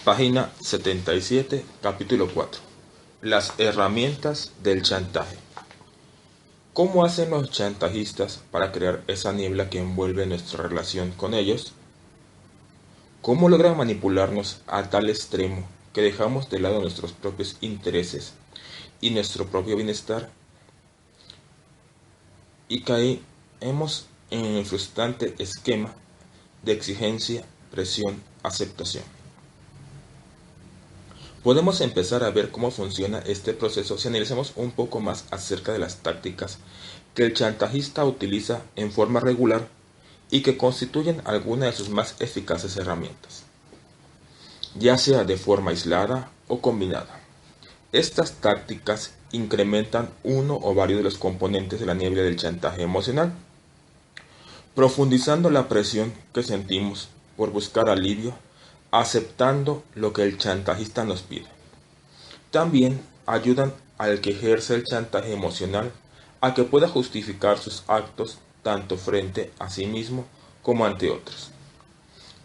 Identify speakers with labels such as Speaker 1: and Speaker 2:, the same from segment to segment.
Speaker 1: Página 77, capítulo 4. Las herramientas del chantaje. ¿Cómo hacen los chantajistas para crear esa niebla que envuelve nuestra relación con ellos? ¿Cómo logran manipularnos a tal extremo que dejamos de lado nuestros propios intereses y nuestro propio bienestar y caemos en el frustrante esquema de exigencia, presión, aceptación? Podemos empezar a ver cómo funciona este proceso si analizamos un poco más acerca de las tácticas que el chantajista utiliza en forma regular y que constituyen algunas de sus más eficaces herramientas, ya sea de forma aislada o combinada. Estas tácticas incrementan uno o varios de los componentes de la niebla del chantaje emocional, profundizando la presión que sentimos por buscar alivio, aceptando lo que el chantajista nos pide. También ayudan al que ejerce el chantaje emocional a que pueda justificar sus actos tanto frente a sí mismo como ante otros.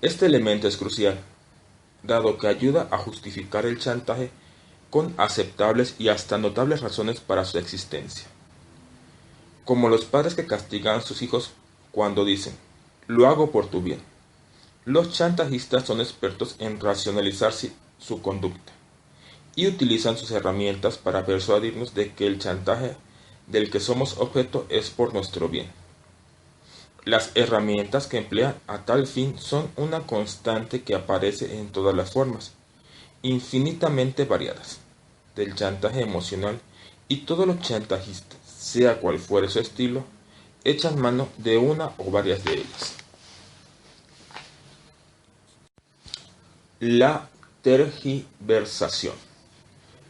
Speaker 1: Este elemento es crucial, dado que ayuda a justificar el chantaje con aceptables y hasta notables razones para su existencia. Como los padres que castigan a sus hijos cuando dicen, lo hago por tu bien. Los chantajistas son expertos en racionalizar su conducta y utilizan sus herramientas para persuadirnos de que el chantaje del que somos objeto es por nuestro bien. Las herramientas que emplean a tal fin son una constante que aparece en todas las formas, infinitamente variadas, del chantaje emocional, y todos los chantajistas, sea cual fuere su estilo, echan mano de una o varias de ellas. La tergiversación.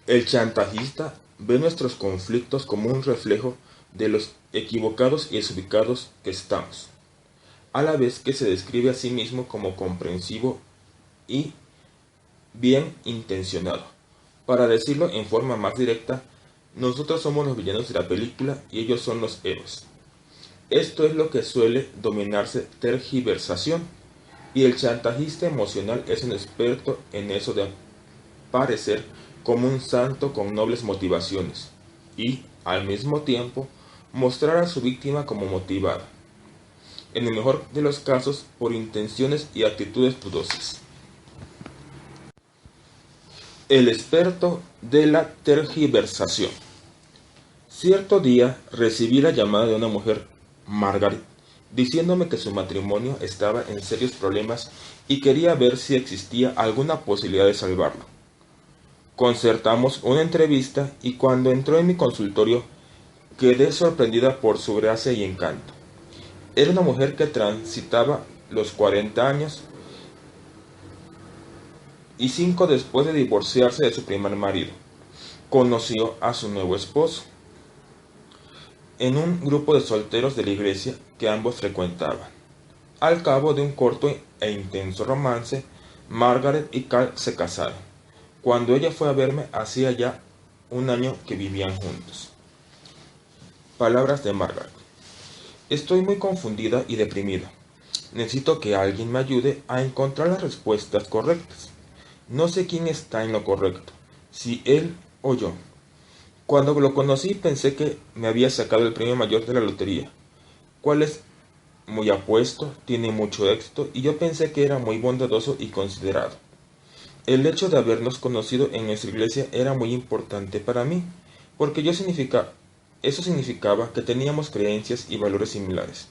Speaker 1: El chantajista ve nuestros conflictos como un reflejo de los equivocados y desubicados que estamos, a la vez que se describe a sí mismo como comprensivo y bien intencionado. Para decirlo en forma más directa, nosotros somos los villanos de la película y ellos son los héroes. Esto es lo que suele dominarse tergiversación, y el chantajista emocional es un experto en eso de parecer como un santo con nobles motivaciones y, al mismo tiempo, mostrar a su víctima como motivada, en el mejor de los casos, por intenciones y actitudes dudosas. El experto de la tergiversación. Cierto día recibí la llamada de una mujer, Margaret, diciéndome que su matrimonio estaba en serios problemas y quería ver si existía alguna posibilidad de salvarlo. Concertamos una entrevista y cuando entró en mi consultorio quedé sorprendida por su gracia y encanto. Era una mujer que transitaba los 40 años y 5 después de divorciarse de su primer marido. Conoció a su nuevo esposo en un grupo de solteros de la iglesia que ambos frecuentaban. Al cabo de un corto e intenso romance, Margaret y Carl se casaron. Cuando ella fue a verme, hacía ya un año que vivían juntos. Palabras de Margaret. Estoy muy confundida y deprimida. Necesito que alguien me ayude a encontrar las respuestas correctas. No sé quién está en lo correcto, si él o yo. Cuando lo conocí pensé que me había sacado el premio mayor de la lotería. ¿Cuál es? Muy apuesto, tiene mucho éxito y yo pensé que era muy bondadoso y considerado. El hecho de habernos conocido en nuestra iglesia era muy importante para mí, porque eso significaba que teníamos creencias y valores similares.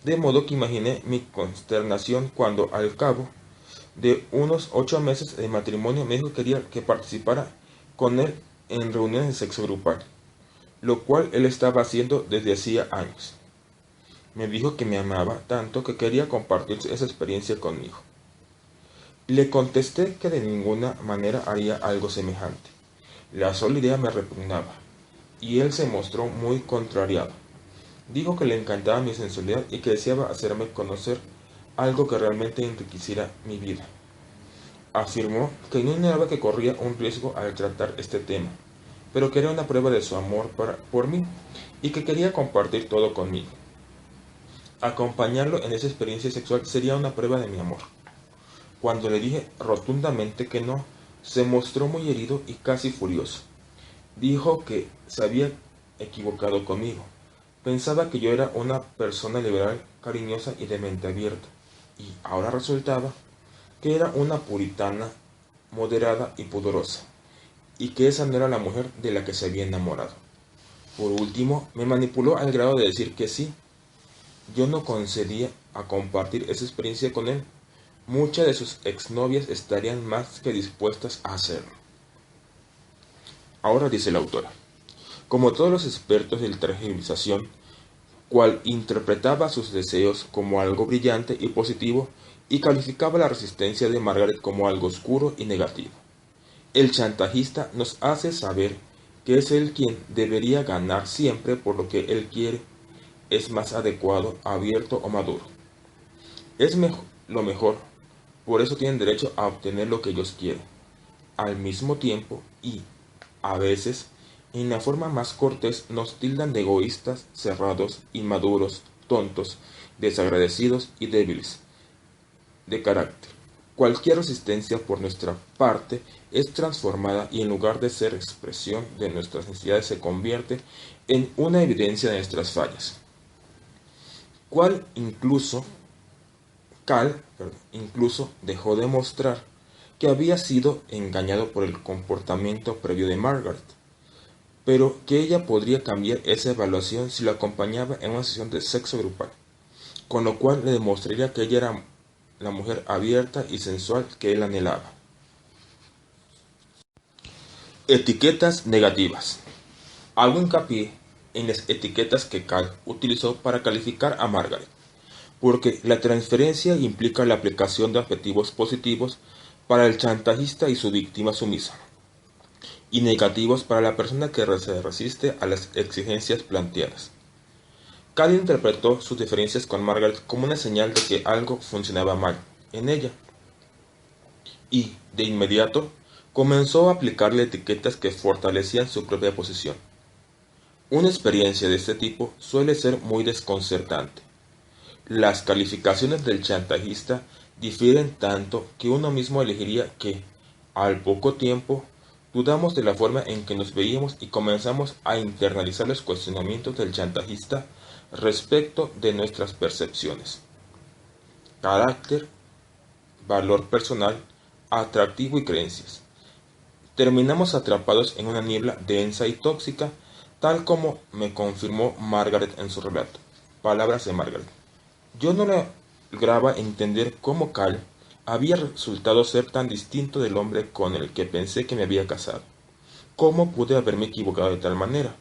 Speaker 1: De modo que imaginé mi consternación cuando, al cabo de unos 8 meses de matrimonio, me dijo que quería que participara con él en reuniones de sexo grupal, lo cual él estaba haciendo desde hacía años. Me dijo que me amaba tanto que quería compartir esa experiencia conmigo. Le contesté que de ninguna manera haría algo semejante. La sola idea me repugnaba, y él se mostró muy contrariado. Dijo que le encantaba mi sensualidad y que deseaba hacerme conocer algo que realmente enriqueciera mi vida. Afirmó que no ignoraba que corría un riesgo al tratar este tema, pero que era una prueba de su amor por mí y que quería compartir todo conmigo. Acompañarlo en esa experiencia sexual sería una prueba de mi amor. Cuando le dije rotundamente que no, se mostró muy herido y casi furioso. Dijo que se había equivocado conmigo. Pensaba que yo era una persona liberal, cariñosa y de mente abierta, y ahora resultaba que era una puritana, moderada y pudorosa, y que esa no era la mujer de la que se había enamorado. Por último, me manipuló al grado de decir que sí, yo no concedía a compartir esa experiencia con él. Muchas de sus exnovias estarían más que dispuestas a hacerlo. Ahora dice la autora, como todos los expertos de la tergiversación, cual interpretaba sus deseos como algo brillante y positivo y calificaba la resistencia de Margaret como algo oscuro y negativo. El chantajista nos hace saber que es él quien debería ganar siempre por lo que él quiere, es más adecuado, abierto o maduro. Es lo mejor, por eso tienen derecho a obtener lo que ellos quieren. Al mismo tiempo, y a veces, en la forma más cortés, nos tildan de egoístas, cerrados, inmaduros, tontos, desagradecidos y débiles de carácter. Cualquier resistencia por nuestra parte es transformada y en lugar de ser expresión de nuestras necesidades se convierte en una evidencia de nuestras fallas. Cal incluso dejó de mostrar que había sido engañado por el comportamiento previo de Margaret, pero que ella podría cambiar esa evaluación si lo acompañaba en una sesión de sexo grupal, con lo cual le demostraría que ella era la mujer abierta y sensual que él anhelaba. Etiquetas negativas. Hago hincapié en las etiquetas que Cal utilizó para calificar a Margaret, porque la transferencia implica la aplicación de adjetivos positivos para el chantajista y su víctima sumisa, y negativos para la persona que se resiste a las exigencias planteadas. Cal interpretó sus diferencias con Margaret como una señal de que algo funcionaba mal en ella, y, de inmediato, comenzó a aplicarle etiquetas que fortalecían su propia posición. Una experiencia de este tipo suele ser muy desconcertante. Las calificaciones del chantajista difieren tanto que uno mismo elegiría que, al poco tiempo, dudamos de la forma en que nos veíamos y comenzamos a internalizar los cuestionamientos del chantajista respecto de nuestras percepciones, carácter, valor personal, atractivo y creencias. Terminamos atrapados en una niebla densa y tóxica, tal como me confirmó Margaret en su relato. Palabras de Margaret. Yo no lograba entender cómo Cal había resultado ser tan distinto del hombre con el que pensé que me había casado. ¿Cómo pude haberme equivocado de tal manera?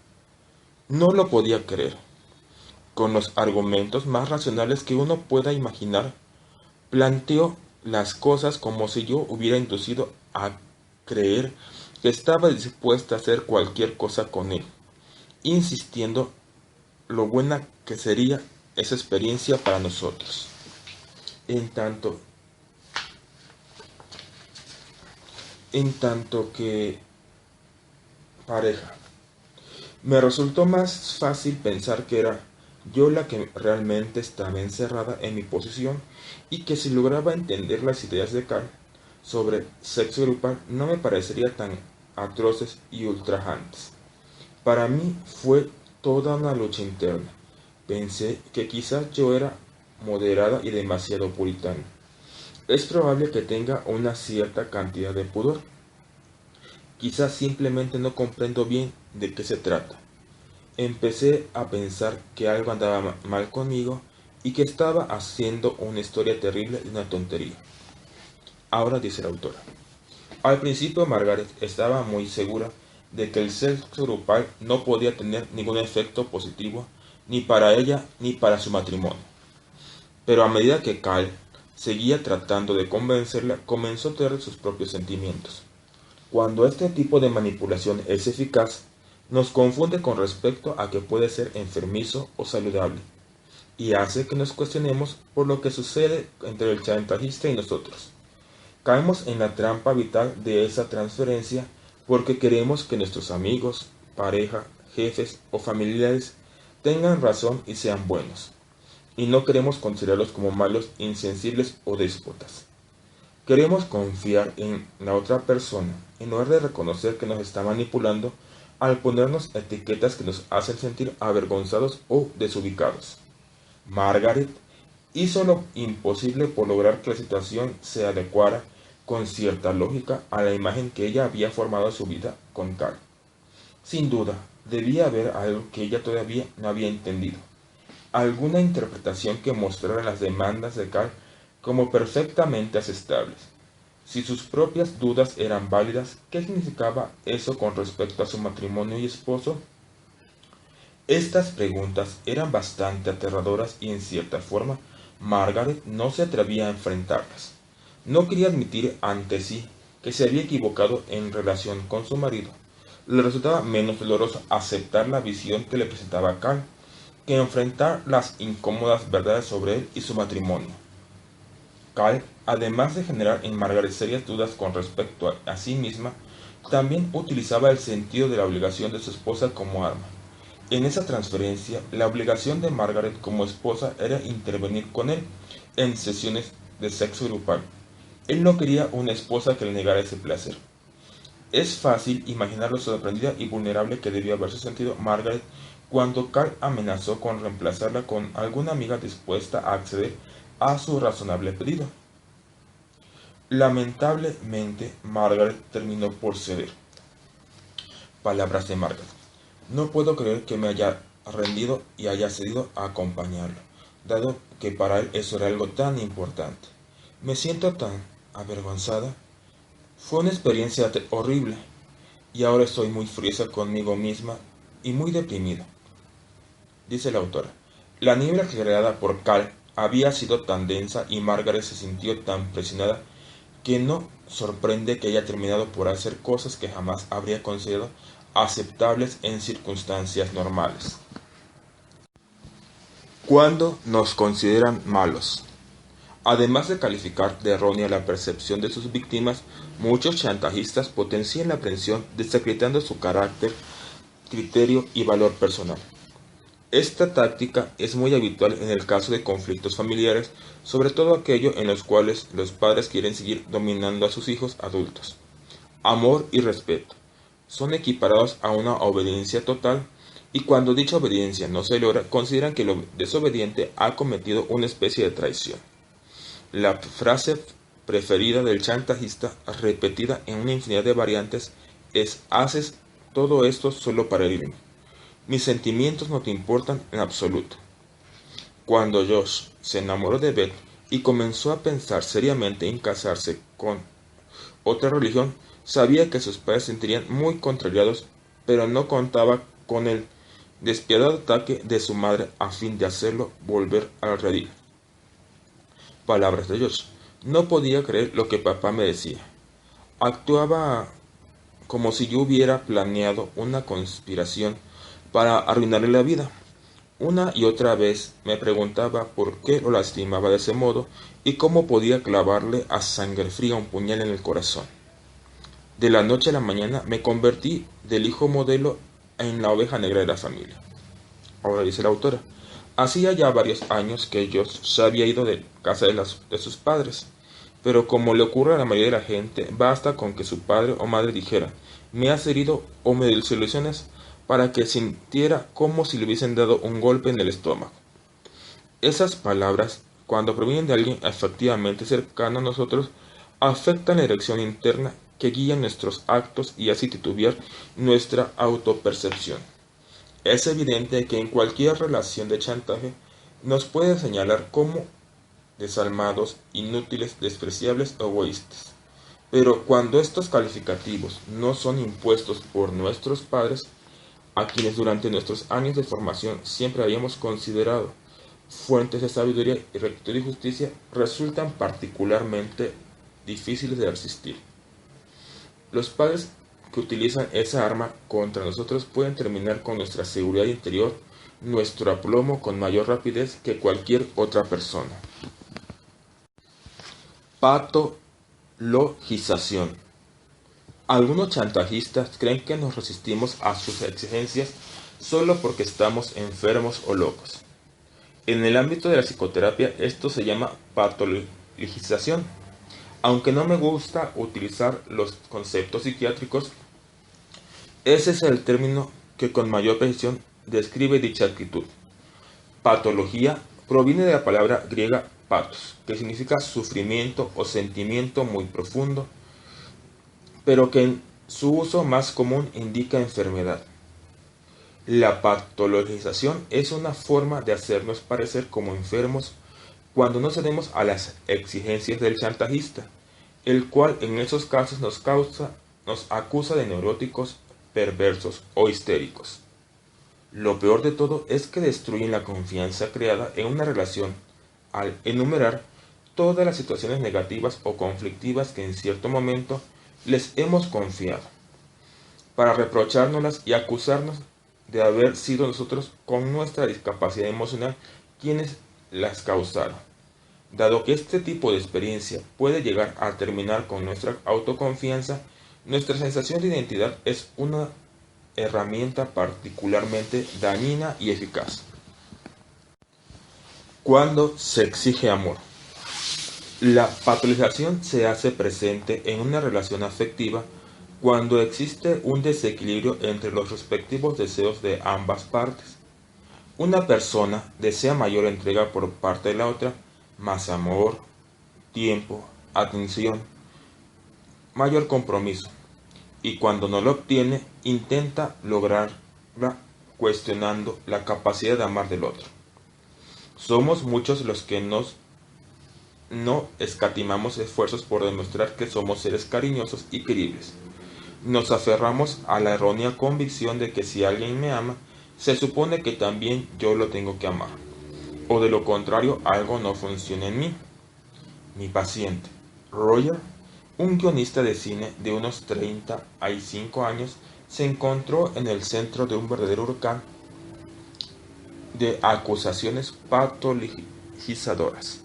Speaker 1: No lo podía creer. Con los argumentos más racionales que uno pueda imaginar, planteó las cosas como si yo hubiera inducido a creer que estaba dispuesta a hacer cualquier cosa con él, insistiendo lo buena que sería esa experiencia para nosotros. En tanto que pareja, me resultó más fácil pensar que era yo la que realmente estaba encerrada en mi posición y que si lograba entender las ideas de Carl sobre sexo grupal no me parecería tan atroces y ultrajantes. Para mí fue toda una lucha interna. Pensé que quizás yo era moderada y demasiado puritana. Es probable que tenga una cierta cantidad de pudor. Quizás simplemente no comprendo bien de qué se trata. Empecé a pensar que algo andaba mal conmigo y que estaba haciendo una historia terrible y una tontería. Ahora dice la autora. Al principio Margaret estaba muy segura de que el sexo grupal no podía tener ningún efecto positivo ni para ella ni para su matrimonio. Pero a medida que Cal seguía tratando de convencerla, comenzó a tener sus propios sentimientos. Cuando este tipo de manipulación es eficaz, nos confunde con respecto a que puede ser enfermizo o saludable, y hace que nos cuestionemos por lo que sucede entre el chantajista y nosotros. Caemos en la trampa vital de esa transferencia porque queremos que nuestros amigos, pareja, jefes o familiares tengan razón y sean buenos, y no queremos considerarlos como malos, insensibles o déspotas. Queremos confiar en la otra persona en lugar de reconocer que nos está manipulando al ponernos etiquetas que nos hacen sentir avergonzados o desubicados. Margaret hizo lo imposible por lograr que la situación se adecuara con cierta lógica a la imagen que ella había formado de su vida con Carl. Sin duda, debía haber algo que ella todavía no había entendido, alguna interpretación que mostrara las demandas de Carl como perfectamente aceptables. Si sus propias dudas eran válidas, ¿qué significaba eso con respecto a su matrimonio y esposo? Estas preguntas eran bastante aterradoras y en cierta forma Margaret no se atrevía a enfrentarlas. No quería admitir ante sí que se había equivocado en relación con su marido. Le resultaba menos doloroso aceptar la visión que le presentaba Carl que enfrentar las incómodas verdades sobre él y su matrimonio. Carl, además de generar en Margaret serias dudas con respecto a sí misma, también utilizaba el sentido de la obligación de su esposa como arma. En esa transferencia, la obligación de Margaret como esposa era intervenir con él en sesiones de sexo grupal. Él no quería una esposa que le negara ese placer. Es fácil imaginar lo sorprendida y vulnerable que debió haberse sentido Margaret cuando Carl amenazó con reemplazarla con alguna amiga dispuesta a acceder a su razonable pedido. Lamentablemente, Margaret terminó por ceder. Palabras de Margaret. No puedo creer que me haya rendido y haya cedido a acompañarlo, dado que para él eso era algo tan importante. Me siento tan avergonzada. Fue una experiencia horrible y ahora estoy muy furiosa conmigo misma y muy deprimida, dice la autora. La niebla creada por Carl había sido tan densa y Margaret se sintió tan presionada que no sorprende que haya terminado por hacer cosas que jamás habría considerado aceptables en circunstancias normales. ¿Cuándo nos consideran malos? Además de calificar de errónea la percepción de sus víctimas, muchos chantajistas potencian la aprensión desacreditando su carácter, criterio y valor personal. Esta táctica es muy habitual en el caso de conflictos familiares, sobre todo aquello en los cuales los padres quieren seguir dominando a sus hijos adultos. Amor y respeto son equiparados a una obediencia total y cuando dicha obediencia no se logra, consideran que el desobediente ha cometido una especie de traición. La frase preferida del chantajista, repetida en una infinidad de variantes, es: haces todo esto solo para herirme. Mis sentimientos no te importan en absoluto. Cuando Josh se enamoró de Beth y comenzó a pensar seriamente en casarse con otra religión, sabía que sus padres se sentirían muy contrariados, pero no contaba con el despiadado ataque de su madre a fin de hacerlo volver al redil. Palabras de Josh. No podía creer lo que papá me decía. Actuaba como si yo hubiera planeado una conspiración para arruinarle la vida. Una y otra vez me preguntaba por qué lo lastimaba de ese modo y cómo podía clavarle a sangre fría un puñal en el corazón. De la noche a la mañana me convertí del hijo modelo en la oveja negra de la familia. Ahora dice la autora. Hacía ya varios años que Josh se había ido de casa de sus padres, pero como le ocurre a la mayoría de la gente, basta con que su padre o madre dijera: me has herido o me desilusiones, para que sintiera como si le hubiesen dado un golpe en el estómago. Esas palabras, cuando provienen de alguien efectivamente cercano a nosotros, afectan la dirección interna que guía nuestros actos y hace titubear nuestra autopercepción. Es evidente que en cualquier relación de chantaje nos puede señalar como desalmados, inútiles, despreciables o egoístas. Pero cuando estos calificativos no son impuestos por nuestros padres, a quienes durante nuestros años de formación siempre habíamos considerado fuentes de sabiduría y rectitud y justicia, resultan particularmente difíciles de resistir. Los padres que utilizan esa arma contra nosotros pueden terminar con nuestra seguridad interior, nuestro aplomo con mayor rapidez que cualquier otra persona. Patologización. Algunos chantajistas creen que nos resistimos a sus exigencias solo porque estamos enfermos o locos. En el ámbito de la psicoterapia esto se llama patologización. Aunque no me gusta utilizar los conceptos psiquiátricos, ese es el término que con mayor precisión describe dicha actitud. Patología proviene de la palabra griega pathos, que significa sufrimiento o sentimiento muy profundo, pero que en su uso más común indica enfermedad. La patologización es una forma de hacernos parecer como enfermos cuando no cedemos a las exigencias del chantajista, el cual en esos casos nos acusa de neuróticos, perversos o histéricos. Lo peor de todo es que destruyen la confianza creada en una relación al enumerar todas las situaciones negativas o conflictivas que en cierto momento les hemos confiado, para reprochárnoslas y acusarnos de haber sido nosotros con nuestra discapacidad emocional quienes las causaron. Dado que este tipo de experiencia puede llegar a terminar con nuestra autoconfianza, nuestra sensación de identidad es una herramienta particularmente dañina y eficaz. Cuando se exige amor. La patologización se hace presente en una relación afectiva cuando existe un desequilibrio entre los respectivos deseos de ambas partes. Una persona desea mayor entrega por parte de la otra, más amor, tiempo, atención, mayor compromiso, y cuando no lo obtiene, intenta lograrla cuestionando la capacidad de amar del otro. Somos muchos los que no escatimamos esfuerzos por demostrar que somos seres cariñosos y queribles. Nos aferramos a la errónea convicción de que si alguien me ama, se supone que también yo lo tengo que amar, o de lo contrario algo no funciona en mí. Mi paciente, Roger, un guionista de cine de unos 35 años, se encontró en el centro de un verdadero huracán de acusaciones patologizadoras,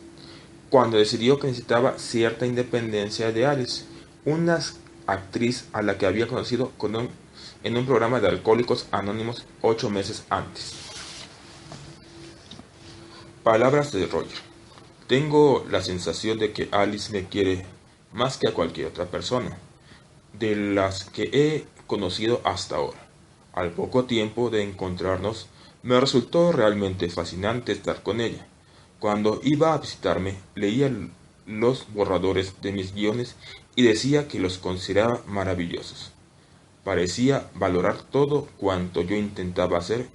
Speaker 1: cuando decidió que necesitaba cierta independencia de Alice, una actriz a la que había conocido en un programa de Alcohólicos Anónimos 8 meses antes. Palabras de Roger. Tengo la sensación de que Alice me quiere más que a cualquier otra persona, de las que he conocido hasta ahora. Al poco tiempo de encontrarnos, me resultó realmente fascinante estar con ella. Cuando iba a visitarme, leía los borradores de mis guiones y decía que los consideraba maravillosos. Parecía valorar todo cuanto yo intentaba hacer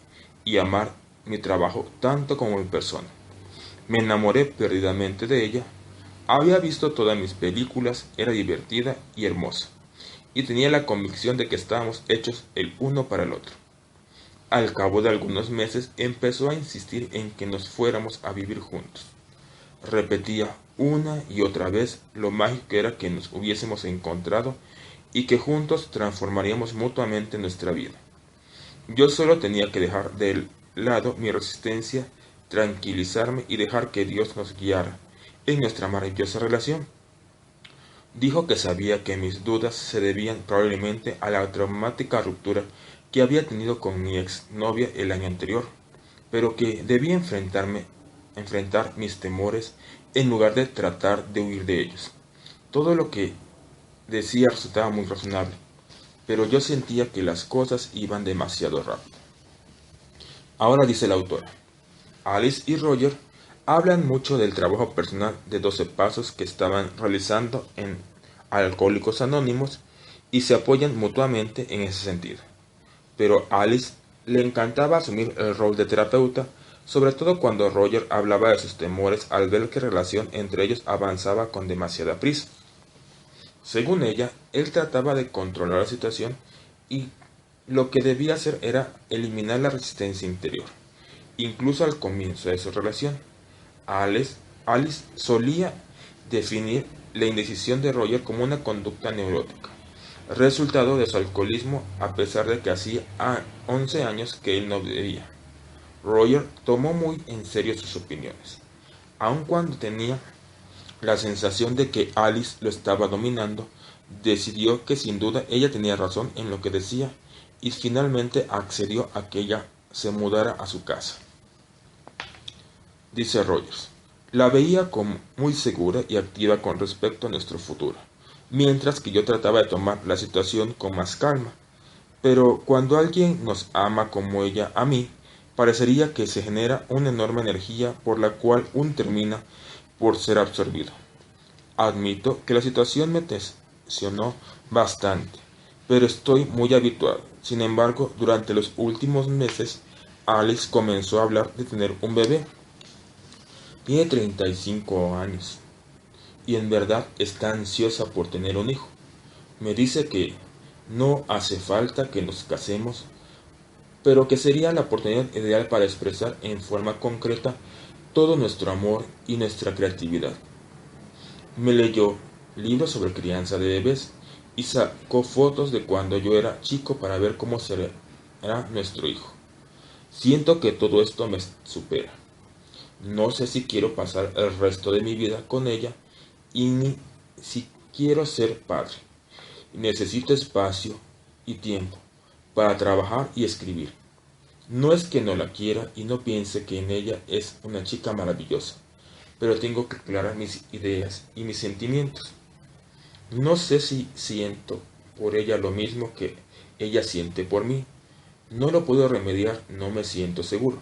Speaker 1: y amar mi trabajo tanto como mi persona. Me enamoré perdidamente de ella. Había visto todas mis películas, era divertida y hermosa, y tenía la convicción de que estábamos hechos el uno para el otro. Al cabo de algunos meses empezó a insistir en que nos fuéramos a vivir juntos. Repetía una y otra vez lo mágico que era que nos hubiésemos encontrado y que juntos transformaríamos mutuamente nuestra vida. Yo solo tenía que dejar de lado mi resistencia, tranquilizarme y dejar que Dios nos guiara en nuestra maravillosa relación. Dijo que sabía que mis dudas se debían probablemente a la traumática ruptura que había tenido con mi exnovia el año anterior, pero que debía enfrentar mis temores en lugar de tratar de huir de ellos. Todo lo que decía resultaba muy razonable, pero yo sentía que las cosas iban demasiado rápido. Ahora dice la autora, Alice y Roger hablan mucho del trabajo personal de 12 pasos que estaban realizando en Alcohólicos Anónimos y se apoyan mutuamente en ese sentido. Pero a Alice le encantaba asumir el rol de terapeuta, sobre todo cuando Roger hablaba de sus temores al ver que la relación entre ellos avanzaba con demasiada prisa. Según ella, él trataba de controlar la situación y lo que debía hacer era eliminar la resistencia interior. Incluso al comienzo de su relación, Alice solía definir la indecisión de Roger como una conducta neurótica, resultado de su alcoholismo a pesar de que hacía 11 años que él no bebía. Roger tomó muy en serio sus opiniones, aun cuando tenía la sensación de que Alice lo estaba dominando. Decidió que sin duda ella tenía razón en lo que decía y finalmente accedió a que ella se mudara a su casa. Dice Rogers, La veía como muy segura y activa con respecto a nuestro futuro, mientras que yo trataba de tomar la situación con más calma. Pero cuando alguien nos ama como ella a mí, parecería que se genera una enorme energía por la cual uno termina por ser absorbido. Admito que la situación me tensionó bastante, pero estoy muy habituado. Sin embargo, durante los últimos meses, Alice comenzó a hablar de tener un bebé. Tiene 35 años y en verdad está ansiosa por tener un hijo. Me dice que no hace falta que nos casemos, pero que sería la oportunidad ideal para expresar en forma concreta todo nuestro amor y nuestra creatividad. Me leyó libros sobre crianza de bebés y sacó fotos de cuando yo era chico para ver cómo será nuestro hijo. Siento que todo esto me supera. No sé si quiero pasar el resto de mi vida con ella y ni si quiero ser padre. Necesito espacio y tiempo para trabajar y escribir. No es que no la quiera y no piense que en ella es una chica maravillosa, pero tengo que aclarar mis ideas y mis sentimientos. No sé si siento por ella lo mismo que ella siente por mí. No lo puedo remediar, no me siento seguro.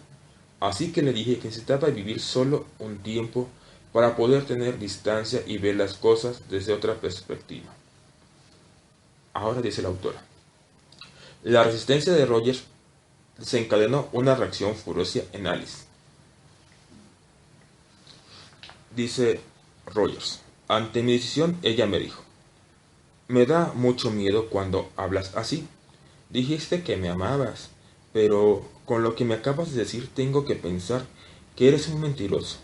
Speaker 1: Así que le dije que necesitaba vivir solo un tiempo para poder tener distancia y ver las cosas desde otra perspectiva. Ahora dice la autora. La resistencia de Roger desencadenó una reacción furiosa en Alice. Dice Rogers. Ante mi decisión, ella me dijo, me da mucho miedo cuando hablas así. Dijiste que me amabas, pero con lo que me acabas de decir tengo que pensar que eres un mentiroso.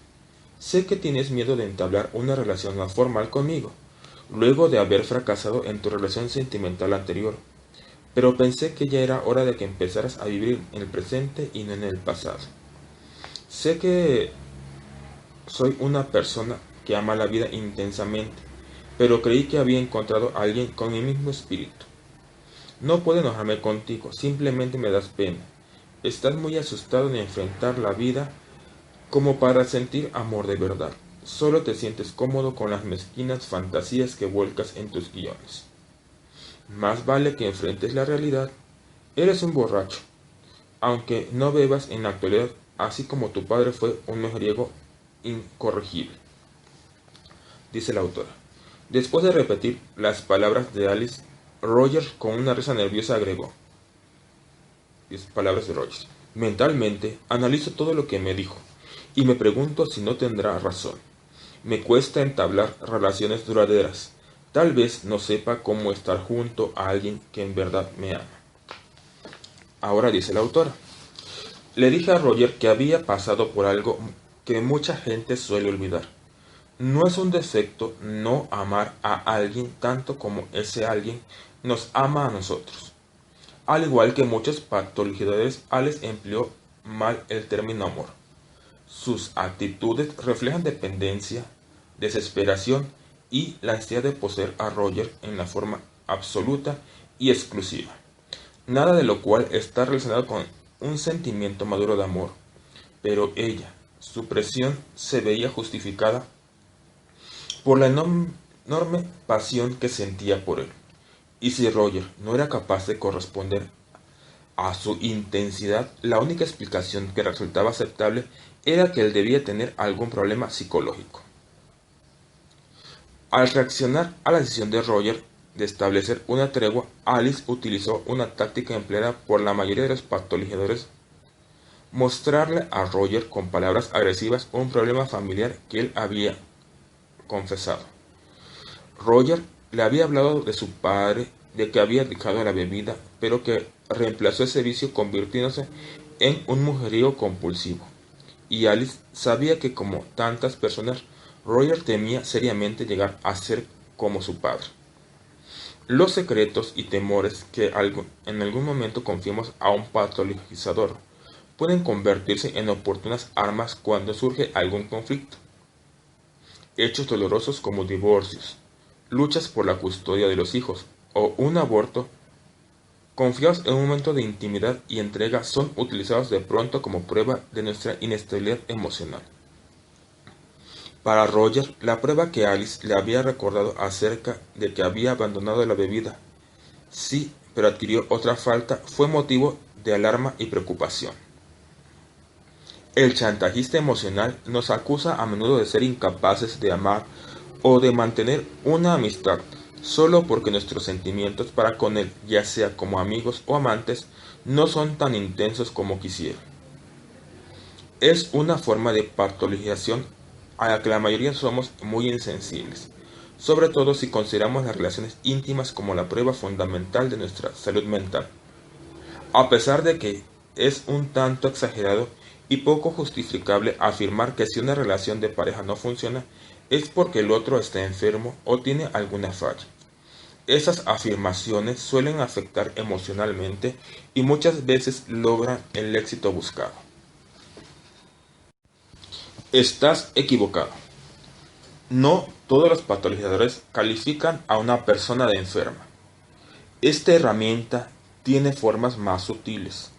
Speaker 1: Sé que tienes miedo de entablar una relación más formal conmigo, luego de haber fracasado en tu relación sentimental anterior, pero pensé que ya era hora de que empezaras a vivir en el presente y no en el pasado. Sé que soy una persona que ama la vida intensamente, pero creí que había encontrado a alguien con mi mismo espíritu. No puedo enojarme contigo, simplemente me das pena. Estás muy asustado en enfrentar la vida como para sentir amor de verdad. Solo te sientes cómodo con las mezquinas fantasías que vuelcas en tus guiones. Más vale que enfrentes la realidad. Eres un borracho, aunque no bebas en la actualidad, así como tu padre fue un mujeriego incorregible, dice la autora. Después de repetir las palabras de Alice, Roger con una risa nerviosa agregó, palabras de Roger, mentalmente analizo todo lo que me dijo y me pregunto si no tendrá razón. Me cuesta entablar relaciones duraderas. Tal vez no sepa cómo estar junto a alguien que en verdad me ama. Ahora dice la autora. Le dije a Roger que había pasado por algo que mucha gente suele olvidar. No es un defecto no amar a alguien tanto como ese alguien nos ama a nosotros. Al igual que muchos patologizadores, Alex empleó mal el término amor. Sus actitudes reflejan dependencia, desesperación y la ansiedad de poseer a Roger en la forma absoluta y exclusiva. Nada de lo cual está relacionado con un sentimiento maduro de amor, pero ella, su presión se veía justificada por la enorme pasión que sentía por él. Y si Roger no era capaz de corresponder a su intensidad, la única explicación que resultaba aceptable era que él debía tener algún problema psicológico. Al reaccionar a la decisión de Roger de establecer una tregua, Alice utilizó una táctica empleada por la mayoría de los patologizadores: mostrarle a Roger con palabras agresivas un problema familiar que él había confesado. Roger le había hablado de su padre, de que había dejado la bebida, pero que reemplazó ese vicio convirtiéndose en un mujeriego compulsivo. Y Alice sabía que, como tantas personas, Roger temía seriamente llegar a ser como su padre. Los secretos y temores que en algún momento confiemos a un patologizador pueden convertirse en oportunas armas cuando surge algún conflicto. Hechos dolorosos como divorcios, luchas por la custodia de los hijos o un aborto, confiados en un momento de intimidad y entrega, son utilizados de pronto como prueba de nuestra inestabilidad emocional. Para Roger, la prueba que Alice le había recordado acerca de que había abandonado la bebida, sí, pero adquirió otra falta, fue motivo de alarma y preocupación. El chantajista emocional nos acusa a menudo de ser incapaces de amar o de mantener una amistad solo porque nuestros sentimientos para con él, ya sea como amigos o amantes, no son tan intensos como quisiera. Es una forma de patologización a la que la mayoría somos muy insensibles, sobre todo si consideramos las relaciones íntimas como la prueba fundamental de nuestra salud mental. A pesar de que es un tanto exagerado y poco justificable afirmar que si una relación de pareja no funciona es porque el otro está enfermo o tiene alguna falla. Esas afirmaciones suelen afectar emocionalmente y muchas veces logran el éxito buscado. Estás equivocado. No todos los patologizadores califican a una persona de enferma. Esta herramienta tiene formas más sutiles.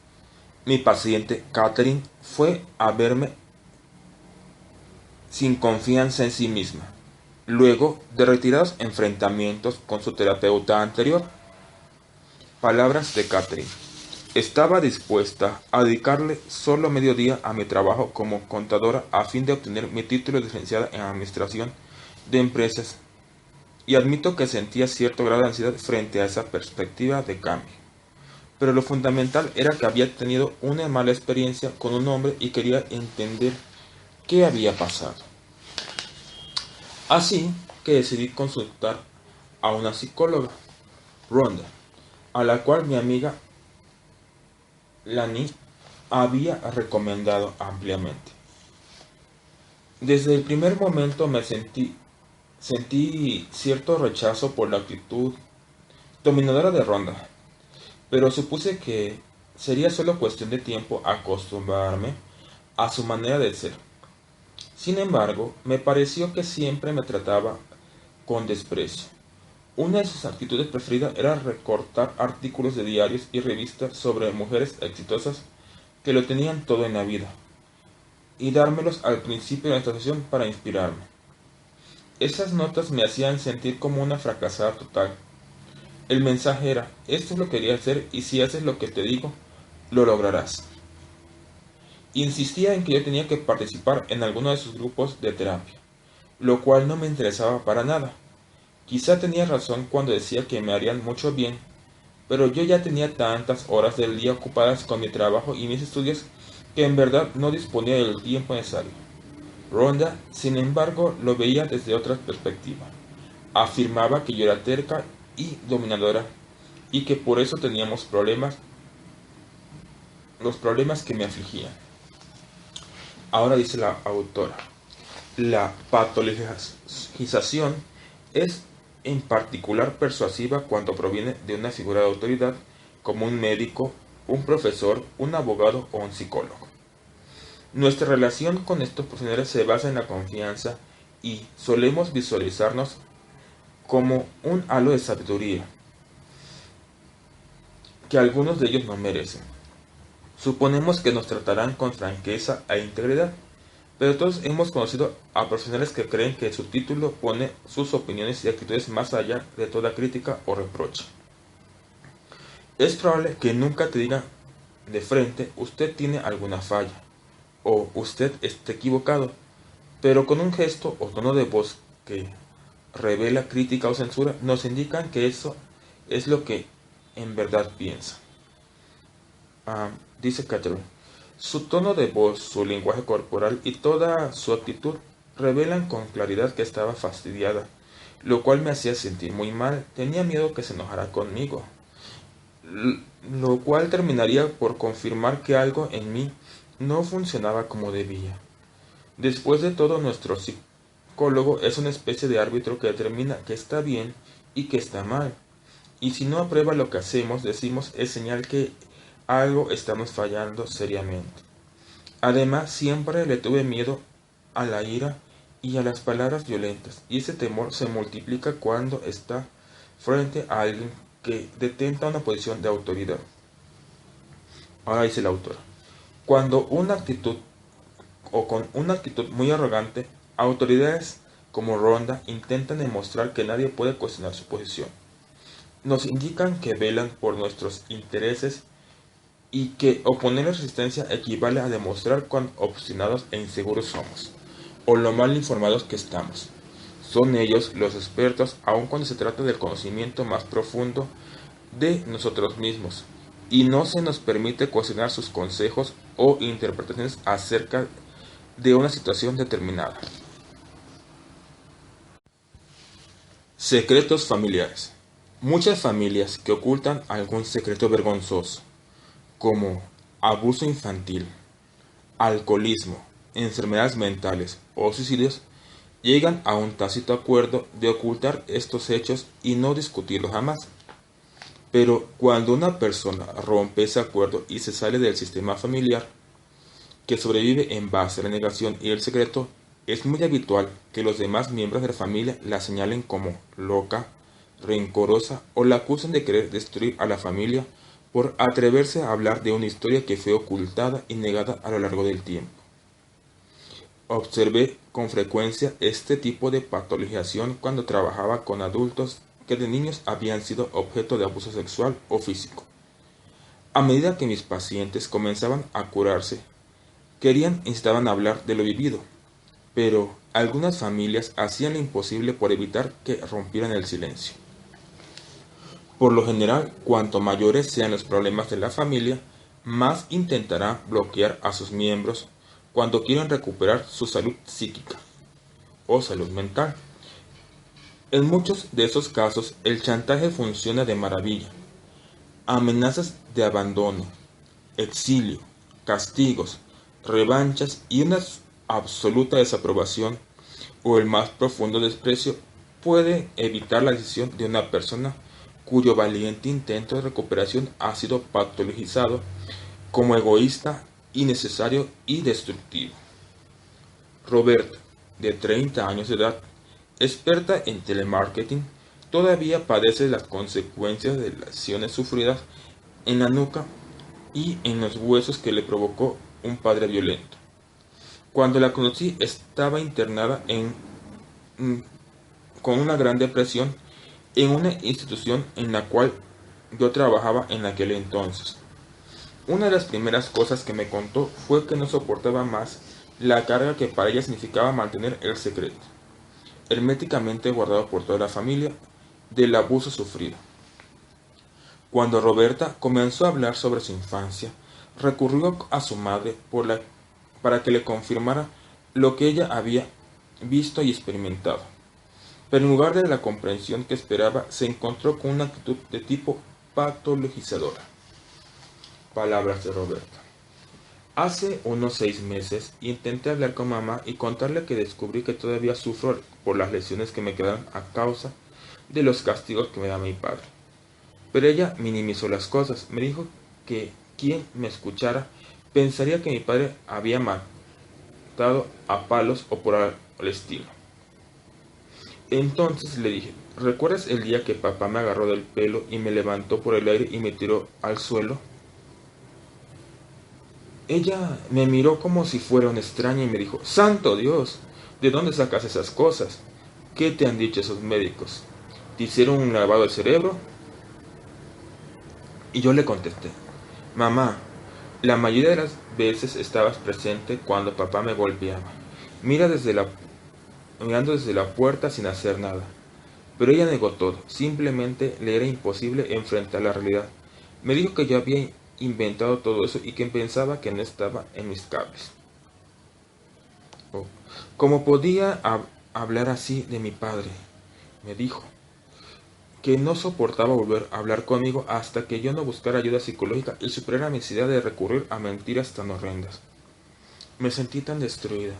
Speaker 1: Mi paciente Catherine fue a verme sin confianza en sí misma, luego de retirados enfrentamientos con su terapeuta anterior. Palabras de Catherine. Estaba dispuesta a dedicarle solo medio día a mi trabajo como contadora a fin de obtener mi título de licenciada en Administración de Empresas, y admito que sentía cierto grado de ansiedad frente a esa perspectiva de cambio. Pero lo fundamental era que había tenido una mala experiencia con un hombre y quería entender qué había pasado. Así que decidí consultar a una psicóloga, Rhonda, a la cual mi amiga Lani había recomendado ampliamente. Desde el primer momento sentí cierto rechazo por la actitud dominadora de Rhonda, pero supuse que sería solo cuestión de tiempo acostumbrarme a su manera de ser. Sin embargo, me pareció que siempre me trataba con desprecio. Una de sus actitudes preferidas era recortar artículos de diarios y revistas sobre mujeres exitosas que lo tenían todo en la vida, y dármelos al principio de la sesión para inspirarme. Esas notas me hacían sentir como una fracasada total. El mensaje era: esto es lo que quería hacer y si haces lo que te digo, lo lograrás. Insistía en que yo tenía que participar en alguno de sus grupos de terapia, lo cual no me interesaba para nada. Quizá tenía razón cuando decía que me harían mucho bien, pero yo ya tenía tantas horas del día ocupadas con mi trabajo y mis estudios que en verdad no disponía del tiempo necesario. Rhonda, sin embargo, lo veía desde otra perspectiva. Afirmaba que yo era terca y dominadora y que por eso teníamos problemas, los problemas que me afligían. Ahora dice la autora: la patologización es en particular persuasiva cuando proviene de una figura de autoridad como un médico, un profesor, un abogado o un psicólogo. Nuestra relación con estos profesionales se basa en la confianza y solemos visualizarnos como un halo de sabiduría que algunos de ellos no merecen. Suponemos que nos tratarán con franqueza e integridad, pero todos hemos conocido a profesionales que creen que su título pone sus opiniones y actitudes más allá de toda crítica o reproche. Es probable que nunca te digan de frente: usted tiene alguna falla o usted está equivocado, pero con un gesto o tono de voz que revela crítica o censura nos indican que eso es lo que en verdad piensa. Dice Catherine: su tono de voz, su lenguaje corporal y toda su actitud revelan con claridad que estaba fastidiada, lo cual me hacía sentir muy mal. Tenía miedo que se enojara conmigo, lo cual terminaría por confirmar que algo en mí no funcionaba como debía. Después de todo, nuestro psicólogo es una especie de árbitro que determina qué está bien y qué está mal. Y si no aprueba lo que hacemos, decimos, es señal que algo estamos fallando seriamente. Además, siempre le tuve miedo a la ira y a las palabras violentas, y ese temor se multiplica cuando está frente a alguien que detenta una posición de autoridad. Ahora dice el autor: cuando una actitud o con una actitud muy arrogante Autoridades como Ronda intentan demostrar que nadie puede cuestionar su posición. Nos indican que velan por nuestros intereses y que oponer resistencia equivale a demostrar cuán obstinados e inseguros somos, o lo mal informados que estamos. Son ellos los expertos, aun cuando se trata del conocimiento más profundo de nosotros mismos, y no se nos permite cuestionar sus consejos o interpretaciones acerca de una situación determinada. Secretos familiares. Muchas familias que ocultan algún secreto vergonzoso, como abuso infantil, alcoholismo, enfermedades mentales o suicidios, llegan a un tácito acuerdo de ocultar estos hechos y no discutirlos jamás. Pero cuando una persona rompe ese acuerdo y se sale del sistema familiar, que sobrevive en base a la negación y el secreto, es muy habitual que los demás miembros de la familia la señalen como loca, rencorosa o la acusen de querer destruir a la familia por atreverse a hablar de una historia que fue ocultada y negada a lo largo del tiempo. Observé con frecuencia este tipo de patologización cuando trabajaba con adultos que de niños habían sido objeto de abuso sexual o físico. A medida que mis pacientes comenzaban a curarse, incitaban a hablar de lo vivido, pero algunas familias hacían lo imposible por evitar que rompieran el silencio. Por lo general, cuanto mayores sean los problemas de la familia, más intentará bloquear a sus miembros cuando quieren recuperar su salud psíquica o salud mental. En muchos de esos casos, el chantaje funciona de maravilla. Amenazas de abandono, exilio, castigos, revanchas y una absoluta desaprobación o el más profundo desprecio puede evitar la decisión de una persona cuyo valiente intento de recuperación ha sido patologizado como egoísta, innecesario y destructivo. Roberta, de 30 años de edad, experta en telemarketing, todavía padece las consecuencias de lesiones sufridas en la nuca y en los huesos que le provocó un padre violento. Cuando la conocí estaba internada con una gran depresión en una institución en la cual yo trabajaba en aquel entonces. Una de las primeras cosas que me contó fue que no soportaba más la carga que para ella significaba mantener el secreto, herméticamente guardado por toda la familia, del abuso sufrido. Cuando Roberta comenzó a hablar sobre su infancia, recurrió a su madre para que le confirmara lo que ella había visto y experimentado. Pero en lugar de la comprensión que esperaba, se encontró con una actitud de tipo patologizadora. Palabras de Roberta. Hace unos 6 meses intenté hablar con mamá y contarle que descubrí que todavía sufro por las lesiones que me quedan a causa de los castigos que me da mi padre. Pero ella minimizó las cosas. Me dijo que quien me escuchara pensaría que mi padre había matado a palos o por el estilo. Entonces le dije, ¿recuerdas el día que papá me agarró del pelo y me levantó por el aire y me tiró al suelo? Ella me miró como si fuera una extraña y me dijo, ¡Santo Dios! ¿De dónde sacas esas cosas? ¿Qué te han dicho esos médicos? ¿Te hicieron un lavado de cerebro? Y yo le contesté, mamá, la mayoría de las veces estabas presente cuando papá me golpeaba. Mirando desde la puerta sin hacer nada. Pero ella negó todo, simplemente le era imposible enfrentar la realidad. Me dijo que yo había inventado todo eso y que pensaba que no estaba en mis cables. Oh, ¿cómo podía hablar así de mi padre? Me dijo que no soportaba volver a hablar conmigo hasta que yo no buscara ayuda psicológica y superara mi necesidad de recurrir a mentiras tan horrendas. Me sentí tan destruida.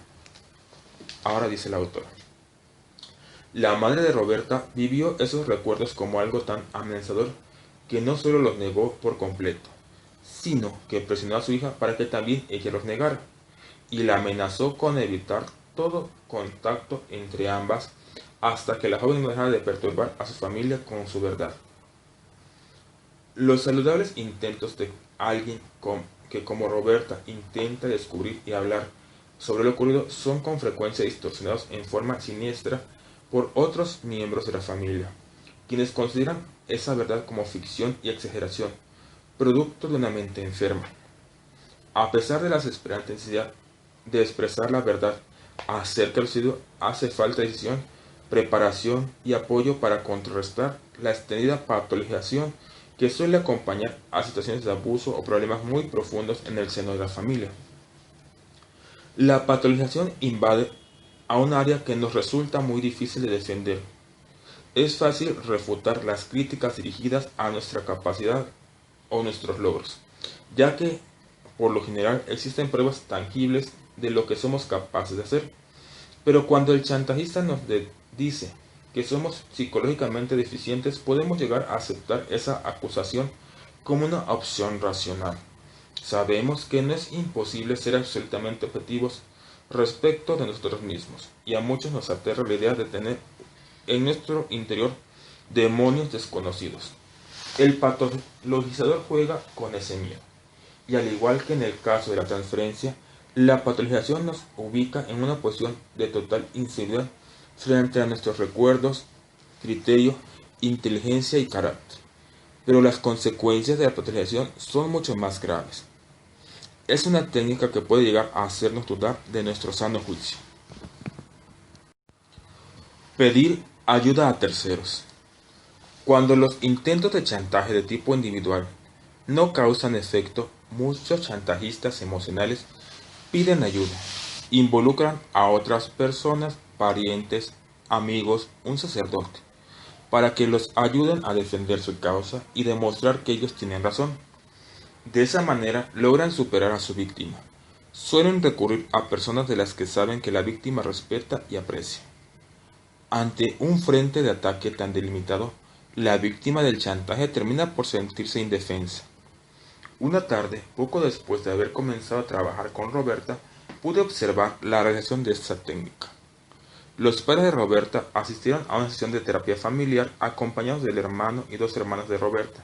Speaker 1: Ahora dice el autor. La madre de Roberta vivió esos recuerdos como algo tan amenazador que no solo los negó por completo, sino que presionó a su hija para que también ella los negara, y la amenazó con evitar todo contacto entre ambas hasta que la joven no dejara de perturbar a su familia con su verdad. Los saludables intentos de alguien que como Roberta intenta descubrir y hablar sobre lo ocurrido son con frecuencia distorsionados en forma siniestra por otros miembros de la familia, quienes consideran esa verdad como ficción y exageración, producto de una mente enferma. A pesar de la desesperante necesidad de expresar la verdad acerca del suicidio, hace falta decisión, preparación y apoyo para contrarrestar la extendida patologización que suele acompañar a situaciones de abuso o problemas muy profundos en el seno de la familia. La patologización invade a un área que nos resulta muy difícil de defender. Es fácil refutar las críticas dirigidas a nuestra capacidad o nuestros logros, ya que por lo general existen pruebas tangibles de lo que somos capaces de hacer. Pero cuando el chantajista nos dice que somos psicológicamente deficientes, podemos llegar a aceptar esa acusación como una opción racional. Sabemos que no es imposible ser absolutamente objetivos respecto de nosotros mismos, y a muchos nos aterra la idea de tener en nuestro interior demonios desconocidos. El patologizador juega con ese miedo, y al igual que en el caso de la transferencia, la patologización nos ubica en una posición de total inseguridad frente a nuestros recuerdos, criterio, inteligencia y carácter. Pero las consecuencias de la patologización son mucho más graves. Es una técnica que puede llegar a hacernos dudar de nuestro sano juicio. Pedir ayuda a terceros. Cuando los intentos de chantaje de tipo individual no causan efecto, muchos chantajistas emocionales piden ayuda. Involucran a otras personas, parientes, amigos, un sacerdote, para que los ayuden a defender su causa y demostrar que ellos tienen razón. De esa manera logran superar a su víctima. Suelen recurrir a personas de las que saben que la víctima respeta y aprecia. Ante un frente de ataque tan delimitado, la víctima del chantaje termina por sentirse indefensa. Una tarde, poco después de haber comenzado a trabajar con Roberta, pude observar la realización de esta técnica. Los padres de Roberta asistieron a una sesión de terapia familiar acompañados del hermano y dos hermanas de Roberta,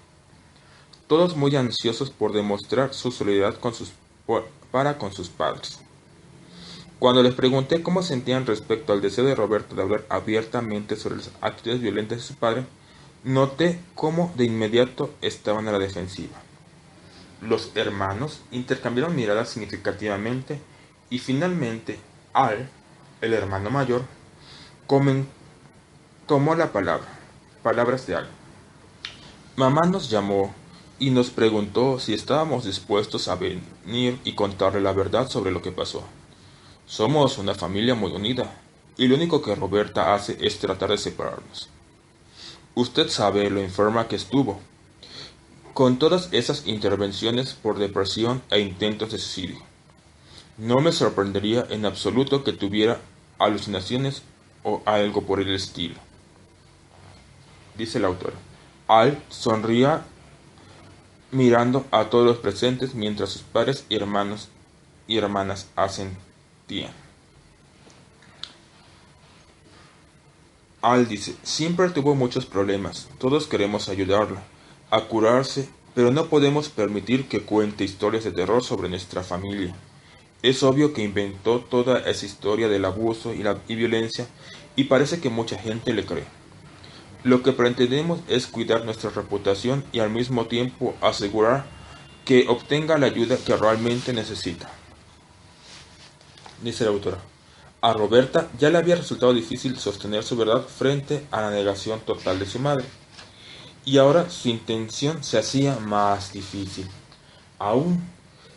Speaker 1: todos muy ansiosos por demostrar su solidaridad para con sus padres. Cuando les pregunté cómo sentían respecto al deseo de Roberta de hablar abiertamente sobre las actitudes violentas de su padre, noté cómo de inmediato estaban a la defensiva. Los hermanos intercambiaron miradas significativamente y finalmente Al, el hermano mayor, tomó la palabra. Palabras de Al. Mamá nos llamó y nos preguntó si estábamos dispuestos a venir y contarle la verdad sobre lo que pasó. Somos una familia muy unida, y lo único que Roberta hace es tratar de separarnos. Usted sabe lo enferma que estuvo, con todas esas intervenciones por depresión e intentos de suicidio. No me sorprendería en absoluto que tuviera alucinaciones o algo por el estilo, dice la autora. Al sonría mirando a todos los presentes mientras sus padres y hermanos y hermanas asentían. Al dice, siempre tuvo muchos problemas, todos queremos ayudarla a curarse, pero no podemos permitir que cuente historias de terror sobre nuestra familia. Es obvio que inventó toda esa historia del abuso y violencia, y parece que mucha gente le cree. Lo que pretendemos es cuidar nuestra reputación y al mismo tiempo asegurar que obtenga la ayuda que realmente necesita, dice la autora. A Roberta ya le había resultado difícil sostener su verdad frente a la negación total de su madre, y ahora su intención se hacía más difícil. Aún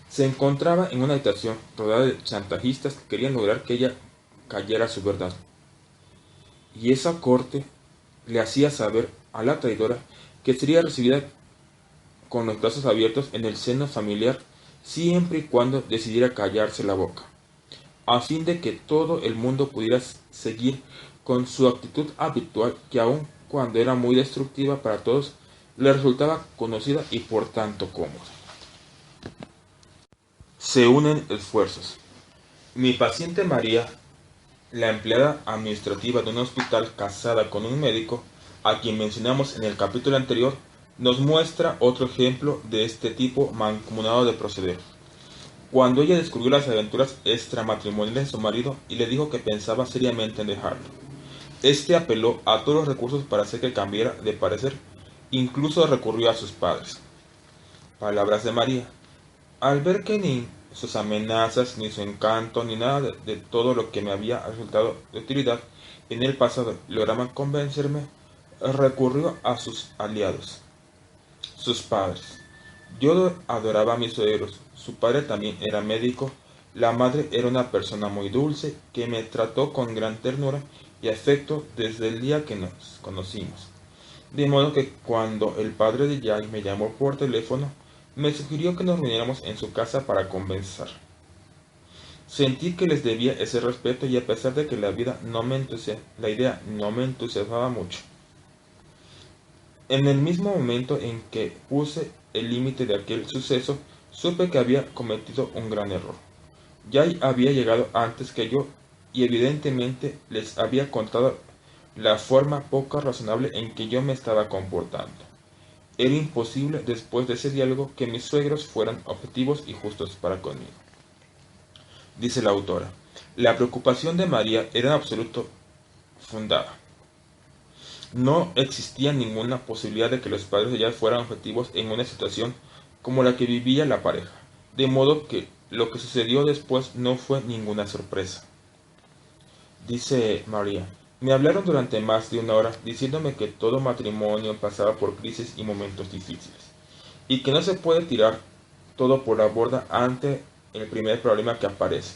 Speaker 1: se encontraba en una habitación rodeada de chantajistas que querían lograr que ella cayera su verdad, y esa corte le hacía saber a la traidora que sería recibida con los brazos abiertos en el seno familiar siempre y cuando decidiera callarse la boca, a fin de que todo el mundo pudiera seguir con su actitud habitual que aun cuando era muy destructiva para todos, le resultaba conocida y por tanto cómoda. Se unen esfuerzos. Mi paciente María, la empleada administrativa de un hospital casada con un médico, a quien mencionamos en el capítulo anterior, nos muestra otro ejemplo de este tipo mancomunado de proceder. cuando ella descubrió las aventuras extramatrimoniales de su marido y le dijo que pensaba seriamente en dejarlo. Este apeló a todos los recursos para hacer que cambiara de parecer, incluso recurrió a sus padres. Palabras de María. Al ver que ni sus amenazas, ni su encanto, ni nada de todo lo que me había resultado de utilidad en el pasado lograban convencerme, recurrió a sus aliados, sus padres. Yo adoraba a mis suegros, su padre también era médico, la madre era una persona muy dulce que me trató con gran ternura y afecto desde el día que nos conocimos. De modo que cuando el padre de Jay me llamó por teléfono, me sugirió que nos reuniéramos en su casa para conversar. Sentí que les debía ese respeto y a pesar de que la idea no me entusiasmaba mucho. En el mismo momento en que puse el límite de aquel suceso, supe que había cometido un gran error. Jay había llegado antes que yo y evidentemente les había contado la forma poco razonable en que yo me estaba comportando. Era imposible, después de ese diálogo, que mis suegros fueran objetivos y justos para conmigo. Dice la autora, la preocupación de María era en absoluto fundada. No existía ninguna posibilidad de que los padres de ella fueran objetivos en una situación como la que vivía la pareja, de modo que lo que sucedió después no fue ninguna sorpresa. Dice María, me hablaron durante más de una hora diciéndome que todo matrimonio pasaba por crisis y momentos difíciles, y que no se puede tirar todo por la borda ante el primer problema que aparece.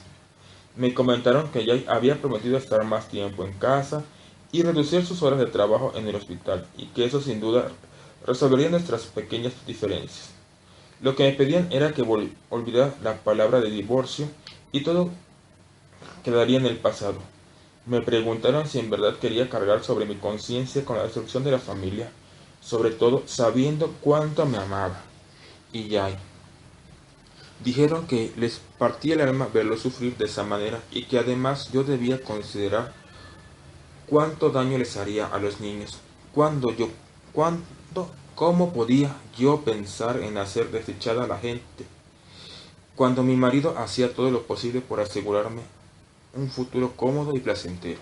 Speaker 1: Me comentaron que Jay había prometido estar más tiempo en casa y reducir sus horas de trabajo en el hospital, y que eso sin duda resolvería nuestras pequeñas diferencias. Lo que me pedían era que olvidara la palabra de divorcio y todo quedaría en el pasado. Me preguntaron si en verdad quería cargar sobre mi conciencia con la destrucción de la familia, sobre todo sabiendo cuánto me amaba. Y ya. Dijeron que les partía el alma verlo sufrir de esa manera y que además yo debía considerar cuánto daño les haría a los niños. ¿Cómo podía yo pensar en hacer desdichada a la gente cuando mi marido hacía todo lo posible por asegurarme un futuro cómodo y placentero?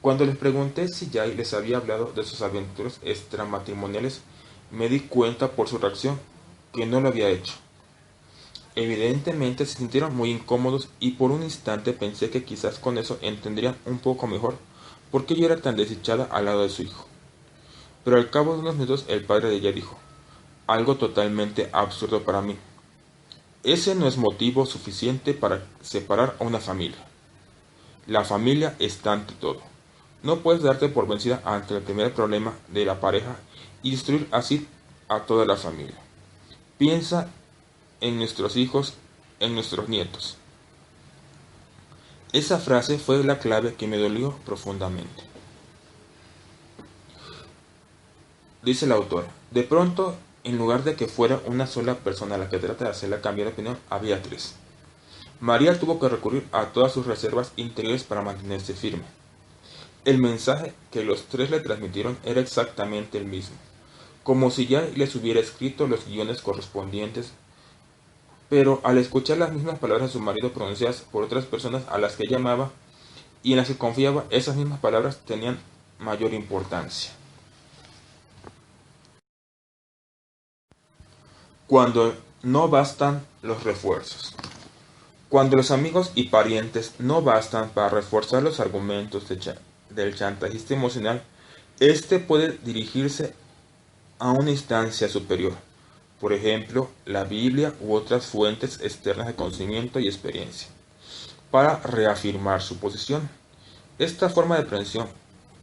Speaker 1: Cuando les pregunté si Jay les había hablado de sus aventuras extramatrimoniales, me di cuenta por su reacción que no lo había hecho. Evidentemente se sintieron muy incómodos y por un instante pensé que quizás con eso entenderían un poco mejor por qué yo era tan desdichada al lado de su hijo. Pero al cabo de unos minutos el padre de ella dijo, algo totalmente absurdo para mí. Ese no es motivo suficiente para separar a una familia. La familia está ante todo. No puedes darte por vencida ante el primer problema de la pareja y destruir así a toda la familia. Piensa en nuestros hijos, en nuestros nietos. Esa frase fue la clave que me dolió profundamente. Dice el autor, de pronto, en lugar de que fuera una sola persona la que trata de hacerla cambiar de opinión, había tres. María tuvo que recurrir a todas sus reservas interiores para mantenerse firme. El mensaje que los tres le transmitieron era exactamente el mismo, como si ya les hubiera escrito los guiones correspondientes, pero al escuchar las mismas palabras de su marido pronunciadas por otras personas a las que llamaba y en las que confiaba, esas mismas palabras tenían mayor importancia. Cuando no bastan los refuerzos. Cuando los amigos y parientes no bastan para reforzar los argumentos del chantajista emocional, éste puede dirigirse a una instancia superior, por ejemplo, la Biblia u otras fuentes externas de conocimiento y experiencia, para reafirmar su posición. Esta forma de prevención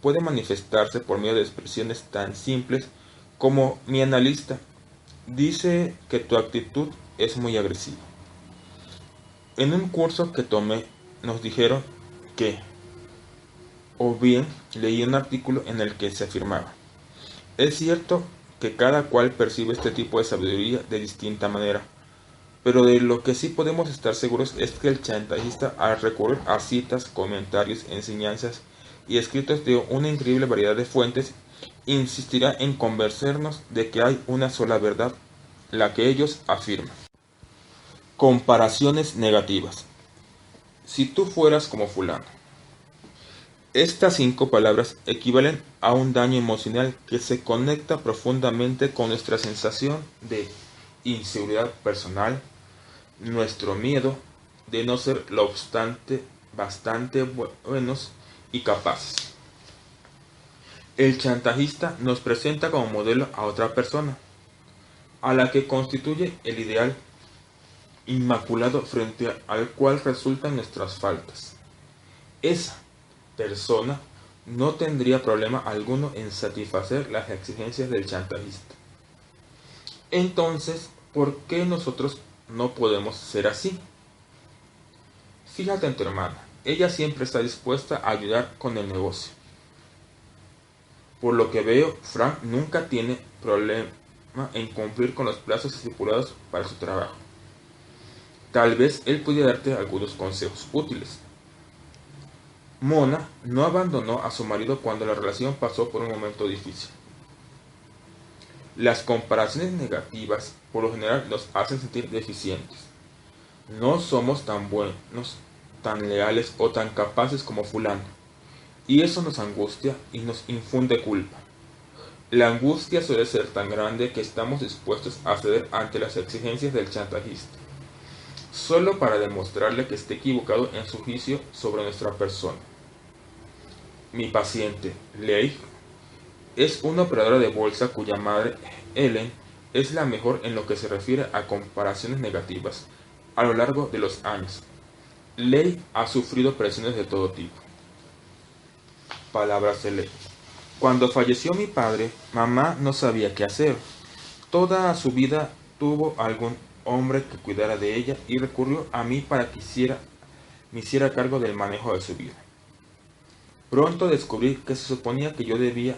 Speaker 1: puede manifestarse por medio de expresiones tan simples como mi analista dice que tu actitud es muy agresiva. En un curso que tomé nos dijeron que, o bien leí un artículo en el que se afirmaba, es cierto que cada cual percibe este tipo de sabiduría de distinta manera, pero de lo que sí podemos estar seguros es que el chantajista, al recurrir a citas, comentarios, enseñanzas y escritos de una increíble variedad de fuentes, insistirá en convencernos de que hay una sola verdad, la que ellos afirman. Comparaciones negativas. Si tú fueras como fulano. Estas 5 palabras equivalen a un daño emocional que se conecta profundamente con nuestra sensación de inseguridad personal, nuestro miedo de no ser lo obstante bastante buenos y capaces. El chantajista nos presenta como modelo a otra persona, a la que constituye el ideal inmaculado frente al cual resultan nuestras faltas. Esa persona no tendría problema alguno en satisfacer las exigencias del chantajista. Entonces, ¿por qué nosotros no podemos ser así? Fíjate en tu hermana, ella siempre está dispuesta a ayudar con el negocio. Por lo que veo, Frank nunca tiene problema en cumplir con los plazos estipulados para su trabajo. Tal vez él pudiera darte algunos consejos útiles. Mona no abandonó a su marido cuando la relación pasó por un momento difícil. Las comparaciones negativas por lo general nos hacen sentir deficientes. No somos tan buenos, tan leales o tan capaces como fulano. Y eso nos angustia y nos infunde culpa. La angustia suele ser tan grande que estamos dispuestos a ceder ante las exigencias del chantajista, solo para demostrarle que esté equivocado en su juicio sobre nuestra persona. Mi paciente, Leigh, es una operadora de bolsa cuya madre, Ellen, es la mejor en lo que se refiere a comparaciones negativas a lo largo de los años. Leigh ha sufrido presiones de todo tipo. Palabras de Leigh. Cuando falleció mi padre, mamá no sabía qué hacer. Toda su vida tuvo algún hombre que cuidara de ella y recurrió a mí para que me hiciera cargo del manejo de su vida. Pronto descubrí que se suponía que yo debía,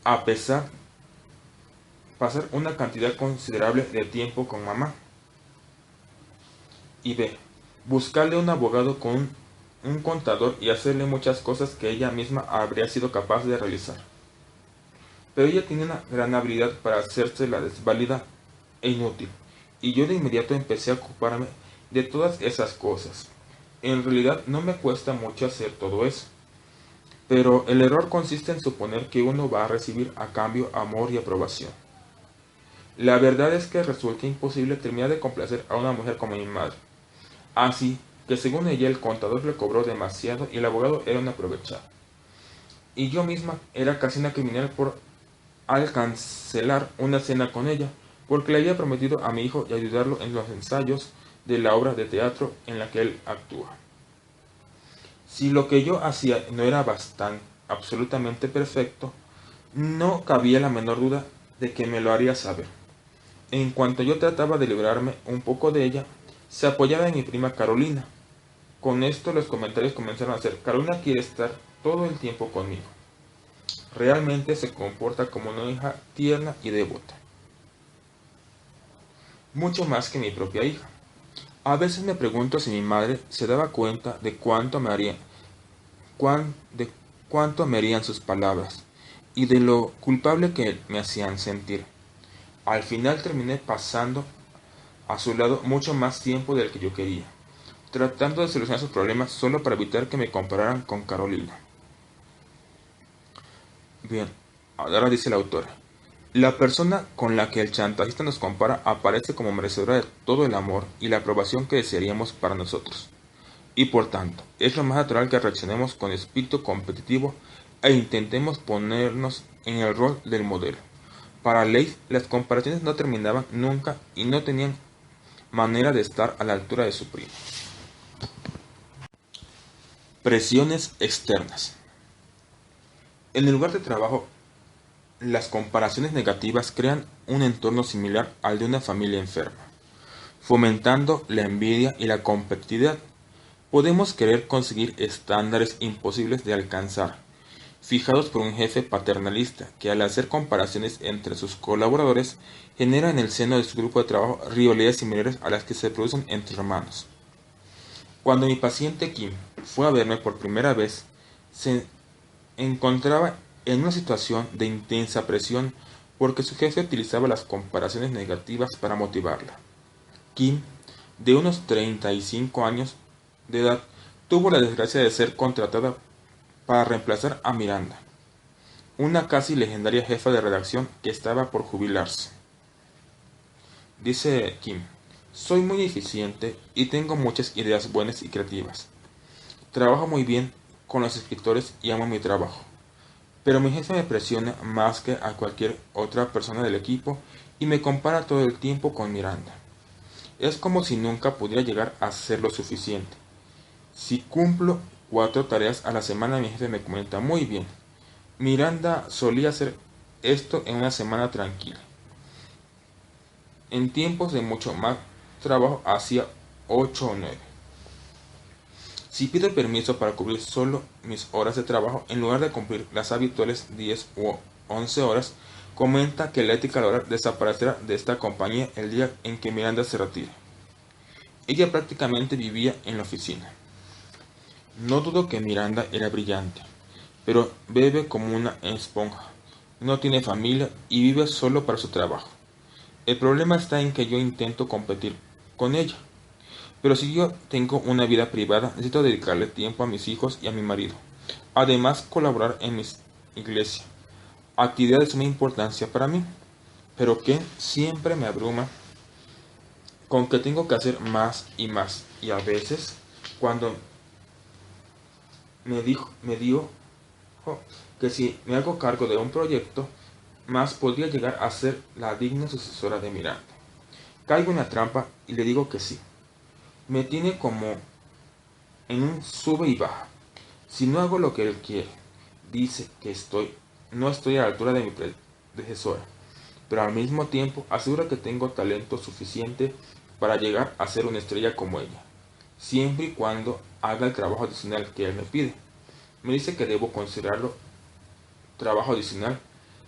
Speaker 1: pasar una cantidad considerable de tiempo con mamá. Y B. Buscarle un abogado con un contador y hacerle muchas cosas que ella misma habría sido capaz de realizar. Pero ella tenía una gran habilidad para hacerse la desvalida e inútil, y yo de inmediato empecé a ocuparme de todas esas cosas. En realidad no me cuesta mucho hacer todo eso, pero el error consiste en suponer que uno va a recibir a cambio amor y aprobación. La verdad es que resulta imposible terminar de complacer a una mujer como mi madre. Así que según ella el contador le cobró demasiado y el abogado era un aprovechado. Y yo misma era casi una criminal al cancelar una cena con ella, porque le había prometido a mi hijo y ayudarlo en los ensayos de la obra de teatro en la que él actúa. Si lo que yo hacía no era absolutamente perfecto, no cabía la menor duda de que me lo haría saber. En cuanto yo trataba de librarme un poco de ella, se apoyaba en mi prima Carolina. Con esto los comentarios comenzaron a ser: Carolina quiere estar todo el tiempo conmigo. Realmente se comporta como una hija tierna y devota. Mucho más que mi propia hija. A veces me pregunto si mi madre se daba cuenta de cuánto me harían sus palabras y de lo culpable que me hacían sentir. Al final terminé pasando a su lado mucho más tiempo del que yo quería, tratando de solucionar sus problemas solo para evitar que me compararan con Carolina. Bien, ahora dice la autora: la persona con la que el chantajista nos compara aparece como merecedora de todo el amor y la aprobación que desearíamos para nosotros. Y por tanto, es lo más natural que reaccionemos con espíritu competitivo e intentemos ponernos en el rol del modelo. Para Leigh, las comparaciones no terminaban nunca y no tenían manera de estar a la altura de su primo. Presiones externas. En el lugar de trabajo, las comparaciones negativas crean un entorno similar al de una familia enferma, fomentando la envidia y la competitividad. Podemos querer conseguir estándares imposibles de alcanzar, fijados por un jefe paternalista que, al hacer comparaciones entre sus colaboradores, genera en el seno de su grupo de trabajo rivalidades similares a las que se producen entre hermanos. Cuando mi paciente Kim fue a verme por primera vez, se encontraba en una situación de intensa presión porque su jefe utilizaba las comparaciones negativas para motivarla. Kim, de unos 35 años de edad, tuvo la desgracia de ser contratada para reemplazar a Miranda, una casi legendaria jefa de redacción que estaba por jubilarse. Dice Kim: soy muy eficiente y tengo muchas ideas buenas y creativas. Trabajo muy bien con los escritores y amo mi trabajo. Pero mi jefe me presiona más que a cualquier otra persona del equipo y me compara todo el tiempo con Miranda. Es como si nunca pudiera llegar a ser lo suficiente. Si cumplo 4 tareas a la semana, mi jefe me comenta: muy bien. Miranda solía hacer esto en una semana tranquila. En tiempos de mucho más trabajo hacía 8 o 9. Si pido permiso para cubrir solo mis horas de trabajo, en lugar de cumplir las habituales 10 u 11 horas, comenta que la ética laboral desaparecerá de esta compañía el día en que Miranda se retire. Ella prácticamente vivía en la oficina. No dudo que Miranda era brillante, pero bebe como una esponja. No tiene familia y vive solo para su trabajo. El problema está en que yo intento competir con ella. Pero si yo tengo una vida privada, necesito dedicarle tiempo a mis hijos y a mi marido. Además, colaborar en mi iglesia. Actividad de suma importancia para mí, pero que siempre me abruma con que tengo que hacer más y más. Y a veces, cuando me dijo que si me hago cargo de un proyecto más, podría llegar a ser la digna sucesora de Miranda. Caigo en la trampa y le digo que sí. Me tiene como en un sube y baja. Si no hago lo que él quiere, dice que no estoy a la altura de mi predecesora, pero al mismo tiempo asegura que tengo talento suficiente para llegar a ser una estrella como ella, siempre y cuando haga el trabajo adicional que él me pide. Me dice que debo considerarlo trabajo adicional,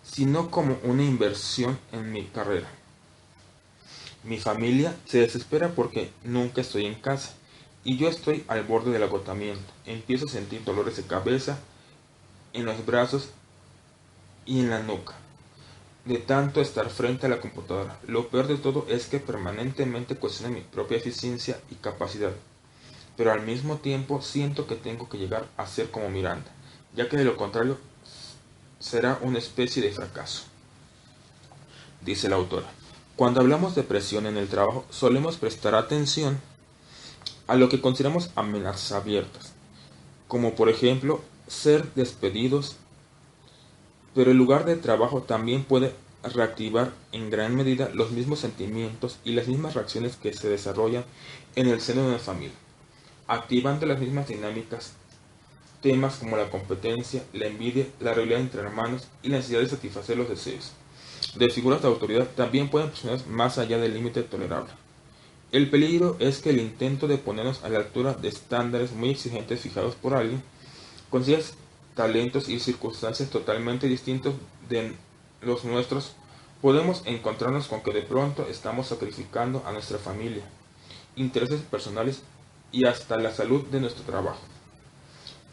Speaker 1: sino como una inversión en mi carrera. Mi familia se desespera porque nunca estoy en casa y yo estoy al borde del agotamiento. Empiezo a sentir dolores de cabeza en los brazos y en la nuca, de tanto estar frente a la computadora. Lo peor de todo es que permanentemente cuestiono mi propia eficiencia y capacidad, pero al mismo tiempo siento que tengo que llegar a ser como Miranda, ya que de lo contrario será una especie de fracaso. Dice la autora: cuando hablamos de presión en el trabajo, solemos prestar atención a lo que consideramos amenazas abiertas, como por ejemplo ser despedidos, pero el lugar de trabajo también puede reactivar en gran medida los mismos sentimientos y las mismas reacciones que se desarrollan en el seno de una familia, activando las mismas dinámicas, temas como la competencia, la envidia, la rivalidad entre hermanos y la necesidad de satisfacer los deseos de figuras de autoridad también pueden presionar más allá del límite tolerable. El peligro es que el intento de ponernos a la altura de estándares muy exigentes fijados por alguien, consiga talentos y circunstancias totalmente distintos de los nuestros, podemos encontrarnos con que de pronto estamos sacrificando a nuestra familia, intereses personales y hasta la salud de nuestro trabajo.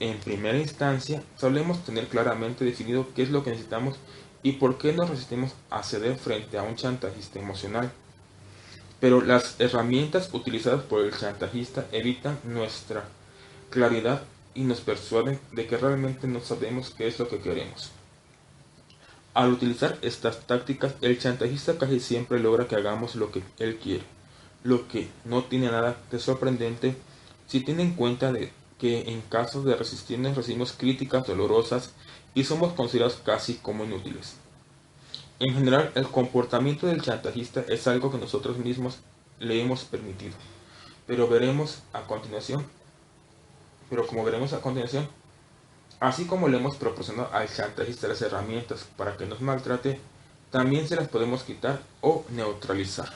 Speaker 1: En primera instancia, solemos tener claramente definido qué es lo que necesitamos y por qué nos resistimos a ceder frente a un chantajista emocional. Pero las herramientas utilizadas por el chantajista evitan nuestra claridad y nos persuaden de que realmente no sabemos qué es lo que queremos. Al utilizar estas tácticas, el chantajista casi siempre logra que hagamos lo que él quiere, lo que no tiene nada de sorprendente si tiene en cuenta que en caso de resistirnos recibimos críticas dolorosas y somos considerados casi como inútiles. En general, el comportamiento del chantajista es algo que nosotros mismos le hemos permitido, pero como veremos a continuación, así como le hemos proporcionado al chantajista las herramientas para que nos maltrate, también se las podemos quitar o neutralizar.